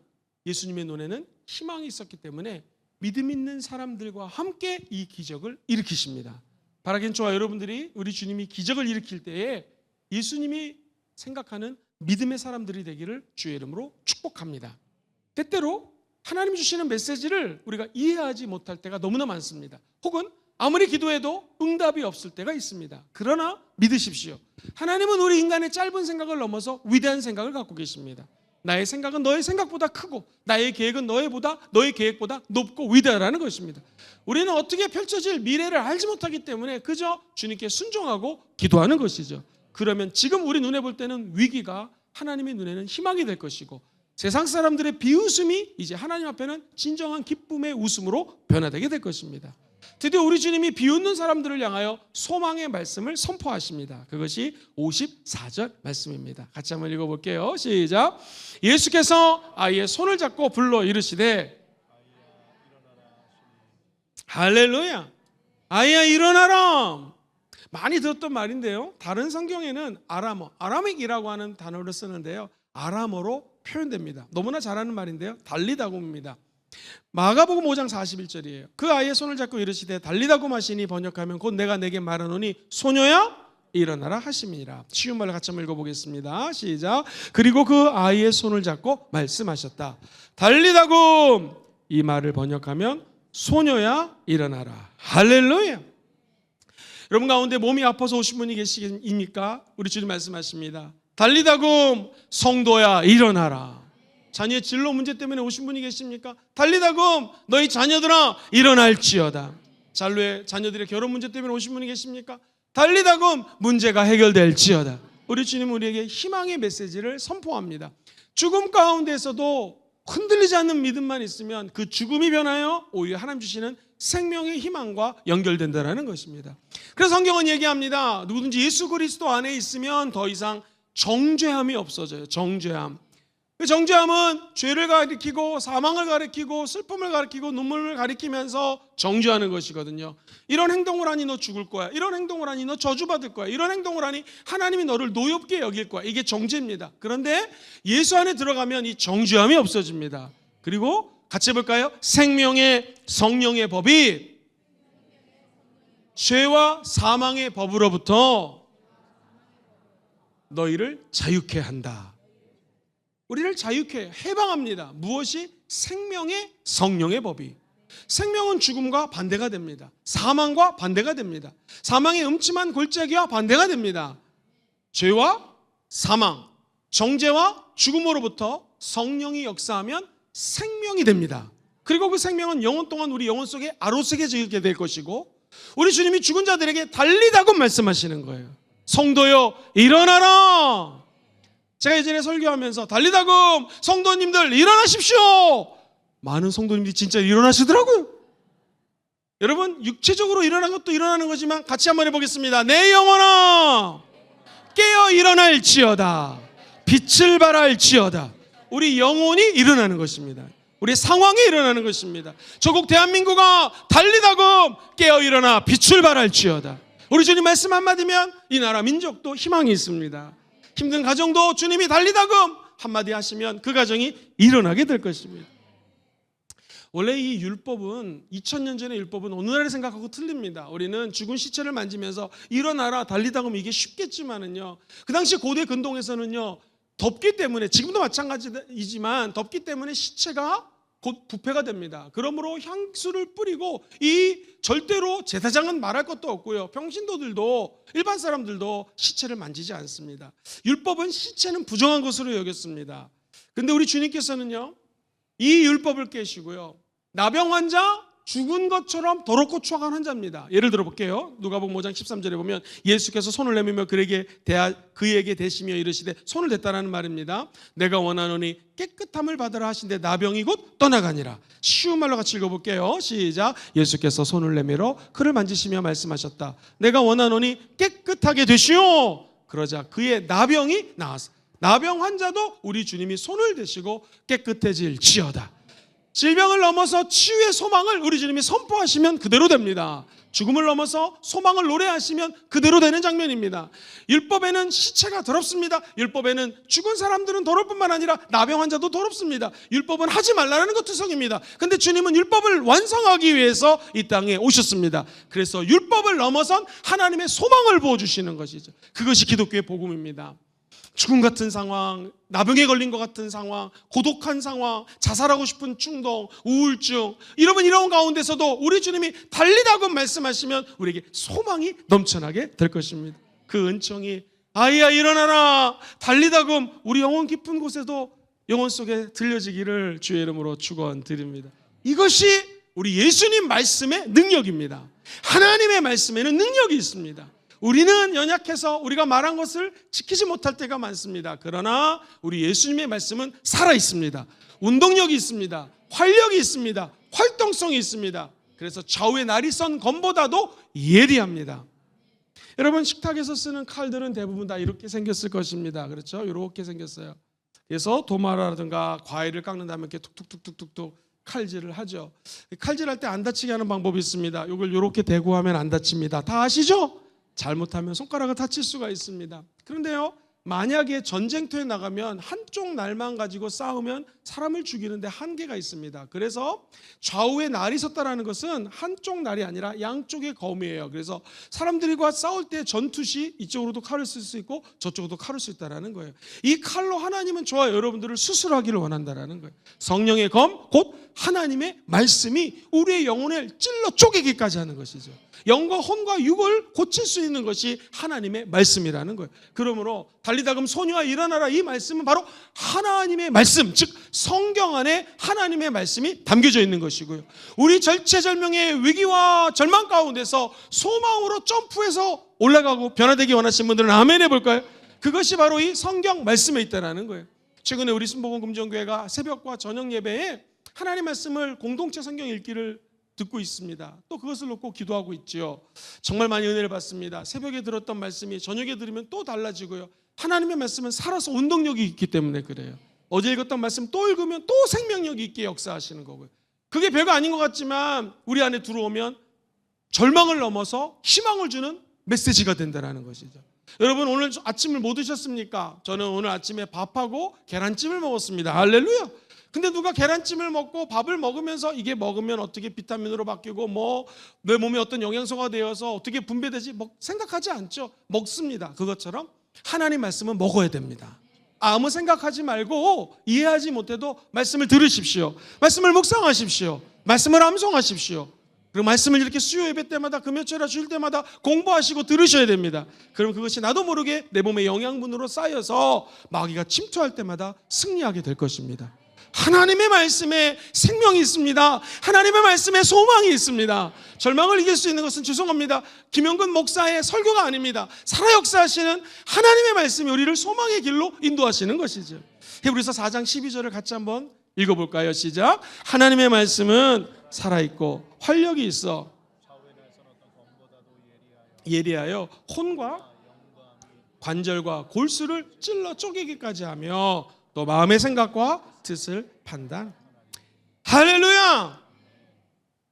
예수님의 눈에는 희망이 있었기 때문에 믿음 있는 사람들과 함께 이 기적을 일으키십니다. 바라긴 저와 여러분들이 우리 주님이 기적을 일으킬 때에 예수님이 생각하는 믿음의 사람들이 되기를 주의 이름으로 축복합니다. 때때로 하나님 주시는 메시지를 우리가 이해하지 못할 때가 너무나 많습니다. 혹은 아무리 기도해도 응답이 없을 때가 있습니다. 그러나 믿으십시오. 하나님은 우리 인간의 짧은 생각을 넘어서 위대한 생각을 갖고 계십니다. 나의 생각은 너의 생각보다 크고 나의 계획은 너의 계획보다 높고 위대하라는 것입니다. 우리는 어떻게 펼쳐질 미래를 알지 못하기 때문에 그저 주님께 순종하고 기도하는 것이죠. 그러면 지금 우리 눈에 볼 때는 위기가 하나님의 눈에는 희망이 될 것이고 세상 사람들의 비웃음이 이제 하나님 앞에는 진정한 기쁨의 웃음으로 변화되게 될 것입니다. 드디어 우리 주님이 비웃는 사람들을 향하여 소망의 말씀을 선포하십니다. 그것이 54절 말씀입니다. 같이 한번 읽어볼게요. 시작. 예수께서 아이의 손을 잡고 불러 이르시되 할렐루야, 아이야 일어나라. 많이 들었던 말인데요, 다른 성경에는 아라믹이라고 하는 단어를 쓰는데요, 아람어로 표현됩니다. 너무나 잘 아는 말인데요, 달리다굼입니다. 마가복음 5장 41절이에요. 그 아이의 손을 잡고 이르시되 달리다굼 하시니 번역하면 곧 내가 내게 말하노니 소녀야 일어나라 하심이니라. 쉬운 말로 같이 한번 읽어보겠습니다. 시작. 그리고 그 아이의 손을 잡고 말씀하셨다. 달리다굼, 이 말을 번역하면 소녀야 일어나라. 할렐루야. 여러분 가운데 몸이 아파서 오신 분이 계십니까? 우리 주님 말씀하십니다. 달리다굼, 성도야 일어나라. 자녀의 진로 문제 때문에 오신 분이 계십니까? 달리다굼, 너희 자녀들아 일어날지어다. 자녀들의 결혼 문제 때문에 오신 분이 계십니까? 달리다굼, 문제가 해결될지어다. 우리 주님은 우리에게 희망의 메시지를 선포합니다. 죽음 가운데서도 흔들리지 않는 믿음만 있으면 그 죽음이 변하여 오히려 하나님 주시는 생명의 희망과 연결된다는 것입니다. 그래서 성경은 얘기합니다. 누구든지 예수 그리스도 안에 있으면 더 이상 정죄함이 없어져요. 정죄함. 그 정죄함은 죄를 가리키고 사망을 가리키고 슬픔을 가리키고 눈물을 가리키면서 정죄하는 것이거든요. 이런 행동을 하니 너 죽을 거야. 이런 행동을 하니 너 저주받을 거야. 이런 행동을 하니 하나님이 너를 노엽게 여길 거야. 이게 정죄입니다. 그런데 예수 안에 들어가면 이 정죄함이 없어집니다. 그리고 같이 해볼까요? 생명의 성령의 법이 죄와 사망의 법으로부터 너희를 자유케 한다. 우리를 자유케 해방합니다. 무엇이? 생명의 성령의 법이. 생명은 죽음과 반대가 됩니다. 사망과 반대가 됩니다. 사망의 음침한 골짜기와 반대가 됩니다. 죄와 사망, 정죄와 죽음으로부터 성령이 역사하면 생명이 됩니다. 그리고 그 생명은 영원 동안 우리 영혼 속에 아로새겨지게 될 것이고 우리 주님이 죽은 자들에게 달리다고 말씀하시는 거예요. 성도여 일어나라. 제가 예전에 설교하면서 달리다굼 성도님들 일어나십시오. 많은 성도님들이 진짜 일어나시더라고요. 여러분 육체적으로 일어난 것도 일어나는 거지만 같이 한번 해보겠습니다. 내 영혼아 깨어 일어날지어다. 빛을 발할지어다. 우리 영혼이 일어나는 것입니다. 우리의 상황에 일어나는 것입니다. 조국 대한민국아 달리다금 깨어 일어나 빛을 발할지어다. 우리 주님 말씀 한마디면 이 나라 민족도 희망이 있습니다. 힘든 가정도 주님이 달리다금 한마디 하시면 그 가정이 일어나게 될 것입니다. 원래 이 율법은 2000년 전의 율법은 오늘날의 생각하고 틀립니다. 우리는 죽은 시체를 만지면서 일어나라 달리다금 이게 쉽겠지만은요, 그 당시 고대 근동에서는요 덥기 때문에, 지금도 마찬가지이지만 덥기 때문에 시체가 곧 부패가 됩니다. 그러므로 향수를 뿌리고, 이 절대로 제사장은 말할 것도 없고요, 평신도들도 일반 사람들도 시체를 만지지 않습니다. 율법은 시체는 부정한 것으로 여겼습니다. 근데 우리 주님께서는요 이 율법을 깨시고요, 나병 환자, 죽은 것처럼 더럽고 추악한 환자입니다. 예를 들어 볼게요. 누가복음 5장 13절에 보면 예수께서 손을 내밀며 그에게 대시며 이르시되, 손을 댔다라는 말입니다. 내가 원하노니 깨끗함을 받으라 하신데 나병이 곧 떠나가니라. 쉬운 말로 같이 읽어볼게요. 시작. 예수께서 손을 내밀어 그를 만지시며 말씀하셨다. 내가 원하노니 깨끗하게 되시오. 그러자 그의 나병이 나았어. 나병 환자도 우리 주님이 손을 대시고 깨끗해질지어다. 질병을 넘어서 치유의 소망을 우리 주님이 선포하시면 그대로 됩니다. 죽음을 넘어서 소망을 노래하시면 그대로 되는 장면입니다. 율법에는 시체가 더럽습니다. 율법에는 죽은 사람들은 더러울 뿐만 아니라 나병 환자도 더럽습니다. 율법은 하지 말라는 것 투성입니다. 근데 주님은 율법을 완성하기 위해서 이 땅에 오셨습니다. 그래서 율법을 넘어선 하나님의 소망을 부어주시는 것이죠. 그것이 기독교의 복음입니다. 죽음 같은 상황, 나병에 걸린 것 같은 상황, 고독한 상황, 자살하고 싶은 충동, 우울증, 이런 가운데서도 우리 주님이 달리다금 말씀하시면 우리에게 소망이 넘쳐나게 될 것입니다. 그 은총이 아이야 일어나라 달리다금 우리 영혼 깊은 곳에도 영혼 속에 들려지기를 주의 이름으로 축원드립니다. 이것이 우리 예수님 말씀의 능력입니다. 하나님의 말씀에는 능력이 있습니다. 우리는 연약해서 우리가 말한 것을 지키지 못할 때가 많습니다. 그러나 우리 예수님의 말씀은 살아있습니다. 운동력이 있습니다. 활력이 있습니다. 활동성이 있습니다. 그래서 좌우의 날이 선 검보다도 예리합니다. 여러분, 식탁에서 쓰는 칼들은 대부분 다 이렇게 생겼을 것입니다. 그렇죠? 이렇게 생겼어요. 그래서 도마라든가 과일을 깎는 다음에 이렇게 툭툭툭툭툭 칼질을 하죠. 칼질할 때 안 다치게 하는 방법이 있습니다. 이걸 이렇게 대고 하면 안 다칩니다. 다 아시죠? 잘못하면 손가락을 다칠 수가 있습니다. 그런데요, 만약에 전쟁터에 나가면 한쪽 날만 가지고 싸우면 사람을 죽이는데 한계가 있습니다. 그래서 좌우에 날이 섰다라는 것은 한쪽 날이 아니라 양쪽의 검이에요. 그래서 사람들과 싸울 때 전투 시 이쪽으로도 칼을 쓸 수 있고 저쪽으로도 칼을 쓸 수 있다는 거예요. 이 칼로 하나님은 저와 여러분들을 수술하기를 원한다는 거예요. 성령의 검, 곧 하나님의 말씀이 우리의 영혼을 찔러 쪼개기까지 하는 것이죠. 영과 혼과 육을 고칠 수 있는 것이 하나님의 말씀이라는 거예요. 그러므로 달리다금 소녀아 일어나라, 이 말씀은 바로 하나님의 말씀, 즉 성경 안에 하나님의 말씀이 담겨져 있는 것이고요. 우리 절체절명의 위기와 절망 가운데서 소망으로 점프해서 올라가고 변화되기 원하시는 분들은 아멘 해볼까요? 그것이 바로 이 성경 말씀에 있다는 거예요. 최근에 우리 순복음 금정교회가 새벽과 저녁 예배에 하나님 말씀을 공동체 성경 읽기를 듣고 있습니다. 또 그것을 놓고 기도하고 있지요. 정말 많이 은혜를 받습니다. 새벽에 들었던 말씀이 저녁에 들으면 또 달라지고요. 하나님의 말씀은 살아서 운동력이 있기 때문에 그래요. 어제 읽었던 말씀 또 읽으면 또 생명력이 있게 역사하시는 거고요. 그게 별거 아닌 것 같지만 우리 안에 들어오면 절망을 넘어서 희망을 주는 메시지가 된다는 것이죠. 여러분, 오늘 아침을 뭐 드셨습니까? 저는 오늘 아침에 밥하고 계란찜을 먹었습니다. 할렐루야. 근데 누가 계란찜을 먹고 밥을 먹으면서 이게 먹으면 어떻게 비타민으로 바뀌고 뭐 내 몸에 어떤 영양소가 되어서 어떻게 분배되지 생각하지 않죠. 먹습니다. 그것처럼 하나님 말씀은 먹어야 됩니다. 아무 생각하지 말고 이해하지 못해도 말씀을 들으십시오. 말씀을 묵상하십시오. 말씀을 암송하십시오. 그리고 말씀을 이렇게 수요 예배 때마다 금요철에 주일 때마다 공부하시고 들으셔야 됩니다. 그럼 그것이 나도 모르게 내 몸에 영양분으로 쌓여서 마귀가 침투할 때마다 승리하게 될 것입니다. 하나님의 말씀에 생명이 있습니다. 하나님의 말씀에 소망이 있습니다. 절망을 이길 수 있는 것은 죄송합니다, 김영근 목사의 설교가 아닙니다. 살아 역사하시는 하나님의 말씀이 우리를 소망의 길로 인도하시는 것이죠. 히브리서 4장 12절을 같이 한번 읽어볼까요? 시작. 하나님의 말씀은 살아있고 활력이 있어 예리하여 혼과 관절과 골수를 찔러 쪼개기까지 하며 또 마음의 생각과 뜻을 판단. 할렐루야!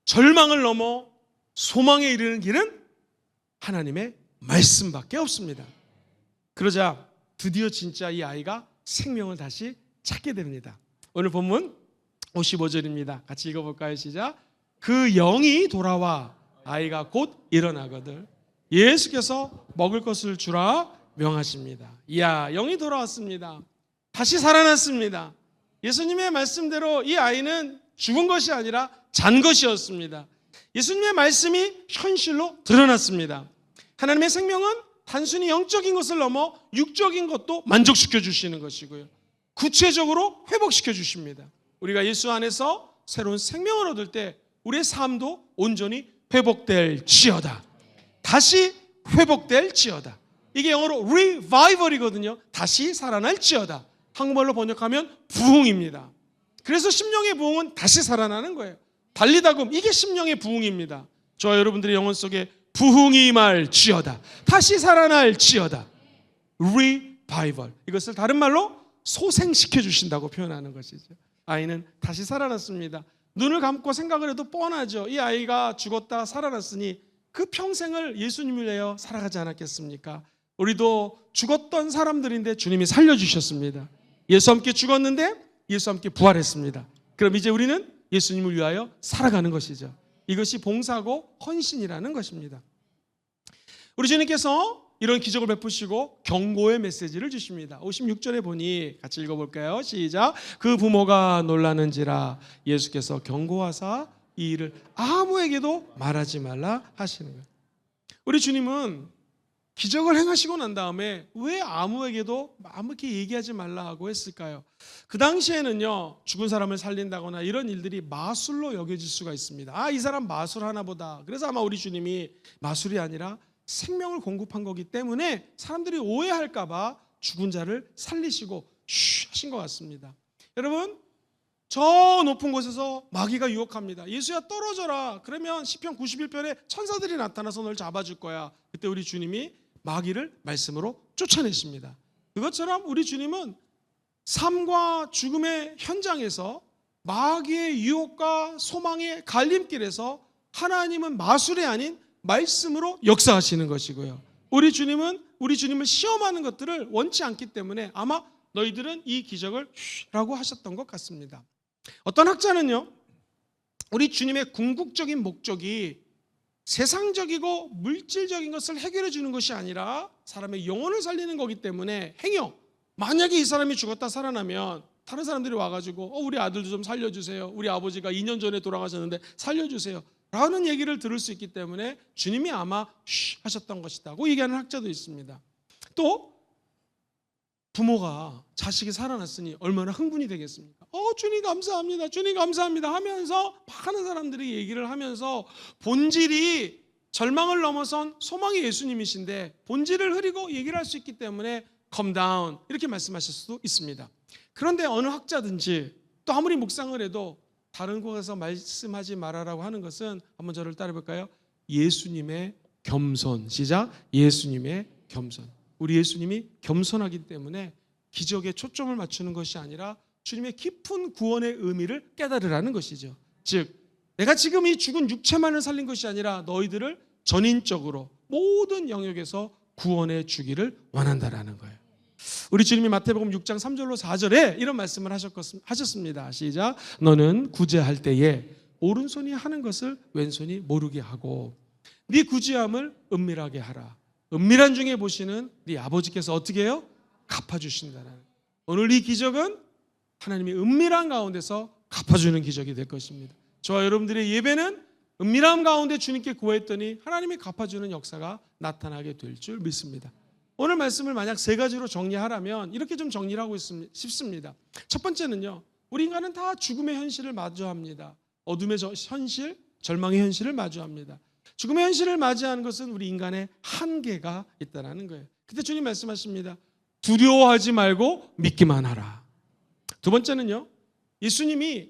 절망을 넘어 소망에 이르는 길은 하나님의 말씀밖에 없습니다. 그러자 드디어 진짜 이 아이가 생명을 다시 찾게 됩니다. 오늘 본문 55절입니다. 같이 읽어볼까요? 시작. 그 영이 돌아와 아이가 곧 일어나거든 예수께서 먹을 것을 주라 명하십니다. 이야, 영이 돌아왔습니다. 다시 살아났습니다. 예수님의 말씀대로 이 아이는 죽은 것이 아니라 잔 것이었습니다. 예수님의 말씀이 현실로 드러났습니다. 하나님의 생명은 단순히 영적인 것을 넘어 육적인 것도 만족시켜 주시는 것이고요, 구체적으로 회복시켜 주십니다. 우리가 예수 안에서 새로운 생명을 얻을 때 우리의 삶도 온전히 회복될지어다. 다시 회복될지어다. 이게 영어로 revival이거든요. 다시 살아날지어다. 한국말로 번역하면 부흥입니다. 그래서 심령의 부흥은 다시 살아나는 거예요. 달리다금 이게 심령의 부흥입니다. 저와 여러분들의 영혼 속에 부흥이 임할지어다. 다시 살아날지어다. revival. 이것을 다른 말로 소생시켜 주신다고 표현하는 것이죠. 아이는 다시 살아났습니다. 눈을 감고 생각을 해도 뻔하죠. 이 아이가 죽었다 살아났으니 그 평생을 예수님을 위하여 살아가지 않았겠습니까? 우리도 죽었던 사람들인데 주님이 살려주셨습니다. 예수 함께 죽었는데 예수 함께 부활했습니다. 그럼 이제 우리는 예수님을 위하여 살아가는 것이죠. 이것이 봉사고 헌신이라는 것입니다. 우리 주님께서 이런 기적을 베푸시고 경고의 메시지를 주십니다. 56절에 보니 같이 읽어볼까요? 시작. 그 부모가 놀라는지라 예수께서 경고하사 이 일을 아무에게도 말하지 말라 하시는 거예요. 우리 주님은 기적을 행하시고 난 다음에 왜 아무에게도 아무렇게 얘기하지 말라 하고 했을까요? 그 당시에는요, 죽은 사람을 살린다거나 이런 일들이 마술로 여겨질 수가 있습니다. 아, 이 사람 마술 하나 보다. 그래서 아마 우리 주님이 마술이 아니라 생명을 공급한 거기 때문에 사람들이 오해할까 봐 죽은 자를 살리시고 하신 것 같습니다. 여러분, 저 높은 곳에서 마귀가 유혹합니다. 예수야 떨어져라. 그러면 시편 91편에 천사들이 나타나서 널 잡아줄 거야. 그때 우리 주님이 마귀를 말씀으로 쫓아내십니다. 그것처럼 우리 주님은 삶과 죽음의 현장에서 마귀의 유혹과 소망의 갈림길에서 하나님은 마술이 아닌 말씀으로 역사하시는 것이고요, 우리 주님을 시험하는 것들을 원치 않기 때문에 아마 너희들은 이 기적을 라고 하셨던 것 같습니다. 어떤 학자는요, 우리 주님의 궁극적인 목적이 세상적이고 물질적인 것을 해결해 주는 것이 아니라 사람의 영혼을 살리는 거기 때문에 행여 만약에 이 사람이 죽었다 살아나면 다른 사람들이 와가지고 우리 아들도 좀 살려주세요, 우리 아버지가 2년 전에 돌아가셨는데 살려주세요 라는 얘기를 들을 수 있기 때문에 주님이 아마 하셨던 것이다고 얘기하는 학자도 있습니다. 또 부모가 자식이 살아났으니 얼마나 흥분이 되겠습니까? 주님 감사합니다, 주님 감사합니다 하면서 많은 사람들이 얘기를 하면서 본질이 절망을 넘어선 소망의 예수님이신데 본질을 흐리고 얘기를 할 수 있기 때문에 come down 이렇게 말씀하실 수도 있습니다. 그런데 어느 학자든지 또 아무리 묵상을 해도 다른 곳에서 말씀하지 말아라고 하는 것은, 한번 저를 따라해볼까요? 예수님의 겸손. 시작. 예수님의 겸손. 우리 예수님이 겸손하기 때문에 기적에 초점을 맞추는 것이 아니라 주님의 깊은 구원의 의미를 깨달으라는 것이죠. 즉 내가 지금 이 죽은 육체만을 살린 것이 아니라 너희들을 전인적으로 모든 영역에서 구원해 주기를 원한다라는 거예요. 우리 주님이 마태복음 6장 3절로 4절에 이런 말씀을 하셨습니다. 시작. 너는 구제할 때에 오른손이 하는 것을 왼손이 모르게 하고 네 구제함을 은밀하게 하라. 은밀한 중에 보시는 네 아버지께서 어떻게 해요? 갚아주신다는. 오늘 이 기적은 하나님이 은밀한 가운데서 갚아주는 기적이 될 것입니다. 저와 여러분들의 예배는 은밀함 가운데 주님께 구했더니 하나님이 갚아주는 역사가 나타나게 될 줄 믿습니다. 오늘 말씀을 만약 세 가지로 정리하라면 이렇게 좀 정리를 하고 싶습니다. 첫 번째는요, 우리 인간은 다 죽음의 현실을 마주합니다. 어둠의 현실, 절망의 현실을 마주합니다. 죽음의 현실을 맞이하는 것은 우리 인간의 한계가 있다는 거예요. 그때 주님 말씀하십니다. 두려워하지 말고 믿기만 하라. 두 번째는요, 예수님이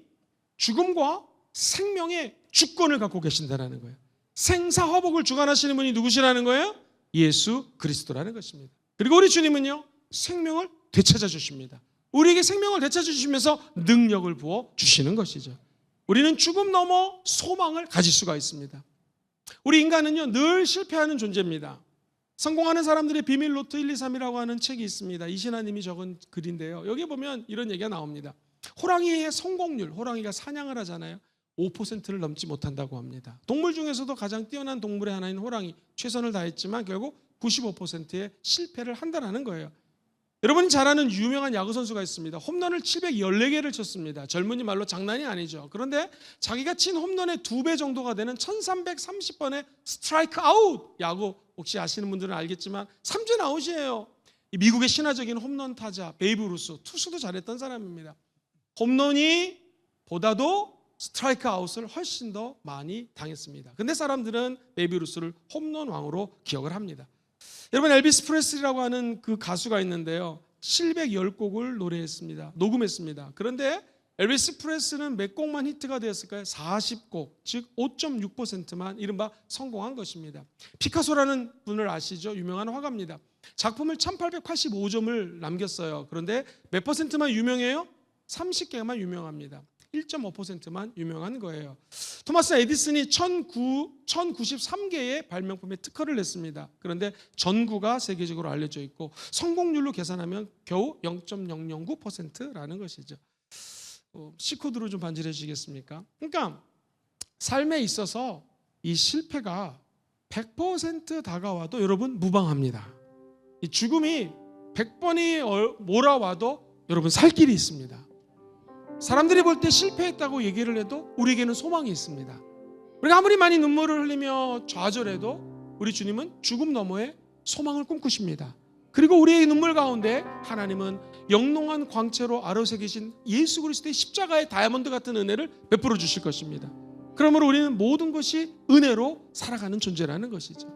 죽음과 생명의 주권을 갖고 계신다는 거예요. 생사화복을 주관하시는 분이 누구시라는 거예요? 예수 그리스도라는 것입니다. 그리고 우리 주님은요, 생명을 되찾아 주십니다. 우리에게 생명을 되찾아 주시면서 능력을 부어 주시는 것이죠. 우리는 죽음 넘어 소망을 가질 수가 있습니다. 우리 인간은요, 늘 실패하는 존재입니다. 성공하는 사람들의 비밀 노트 1, 2, 3이라고 하는 책이 있습니다. 이신하님이 적은 글인데요. 여기 보면 이런 얘기가 나옵니다. 호랑이의 성공률, 호랑이가 사냥을 하잖아요. 5%를 넘지 못한다고 합니다. 동물 중에서도 가장 뛰어난 동물의 하나인 호랑이, 최선을 다했지만 결국 95%의 실패를 한다는 거예요. 여러분이 잘 아는 유명한 야구 선수가 있습니다. 홈런을 714개를 쳤습니다. 젊은이 말로 장난이 아니죠. 그런데 자기가 친 홈런의 2배 정도가 되는 1330번의 스트라이크 아웃, 야구 혹시 아시는 분들은 알겠지만 삼진 아웃이에요. 미국의 신화적인 홈런 타자 베이브 루스, 투수도 잘했던 사람입니다. 홈런이 보다도 스트라이크 아웃을 훨씬 더 많이 당했습니다. 근데 사람들은 베이브 루스를 홈런 왕으로 기억을 합니다. 여러분, 엘비스 프레슬리라고 하는 그 가수가 있는데요, 710곡을 노래했습니다. 녹음했습니다. 그런데 엘비스 프레슬리는 몇 곡만 히트가 되었을까요? 40곡, 즉 5.6%만 이른바 성공한 것입니다. 피카소라는 분을 아시죠? 유명한 화가입니다. 작품을 1885점을 남겼어요. 그런데 몇 퍼센트만 유명해요? 30개만 유명합니다. 1.5%만 유명한 거예요. 토마스 에디슨이 1093개의 발명품에 특허를 냈습니다. 그런데 전구가 세계적으로 알려져 있고 성공률로 계산하면 겨우 0.009%라는 것이죠. C코드로 좀 반지해 주시겠습니까? 그러니까 삶에 있어서 이 실패가 100% 다가와도 여러분 무방합니다. 이 죽음이 100번이 몰아와도 여러분 살 길이 있습니다. 사람들이 볼 때 실패했다고 얘기를 해도 우리에게는 소망이 있습니다. 우리가 아무리 많이 눈물을 흘리며 좌절해도 우리 주님은 죽음 너머에 소망을 꿈꾸십니다. 그리고 우리의 눈물 가운데 하나님은 영롱한 광채로 아로새기신 예수 그리스도의 십자가의 다이아몬드 같은 은혜를 베풀어 주실 것입니다. 그러므로 우리는 모든 것이 은혜로 살아가는 존재라는 것이죠.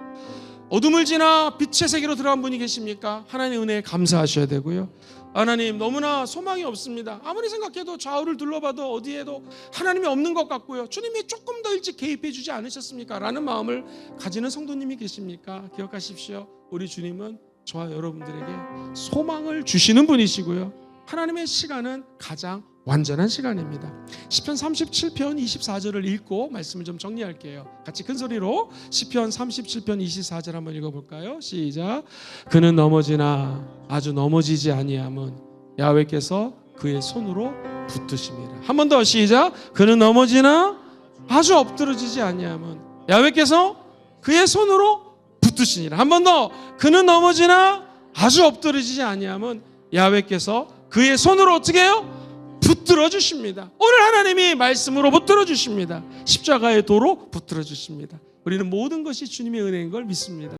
어둠을 지나 빛의 세계로 들어간 분이 계십니까? 하나님의 은혜에 감사하셔야 되고요. 하나님, 너무나 소망이 없습니다. 아무리 생각해도 좌우를 둘러봐도 어디에도 하나님이 없는 것 같고요. 주님이 조금 더 일찍 개입해 주지 않으셨습니까? 라는 마음을 가지는 성도님이 계십니까? 기억하십시오. 우리 주님은 저와 여러분들에게 소망을 주시는 분이시고요. 하나님의 시간은 가장 완전한 시간입니다. 시편 37편 24절을 읽고 말씀을 좀 정리할게요. 같이 큰 소리로 시편 37편 24절 한번 읽어볼까요? 시작. 그는 넘어지나 아주 넘어지지 아니함은 야훼께서 그의 손으로 붙드심이라. 한 번 더 시작. 그는 넘어지나 아주 엎드러지지 아니함은 야훼께서 그의 손으로 붙드시니라. 한 번 더. 그는 넘어지나 아주 엎드러지지 아니함은 야훼께서 그의 손으로 어떻게 해요? 붙들어 주십니다. 오늘 하나님이 말씀으로 붙들어 주십니다. 십자가의 도로 붙들어 주십니다. 우리는 모든 것이 주님의 은혜인 걸 믿습니다.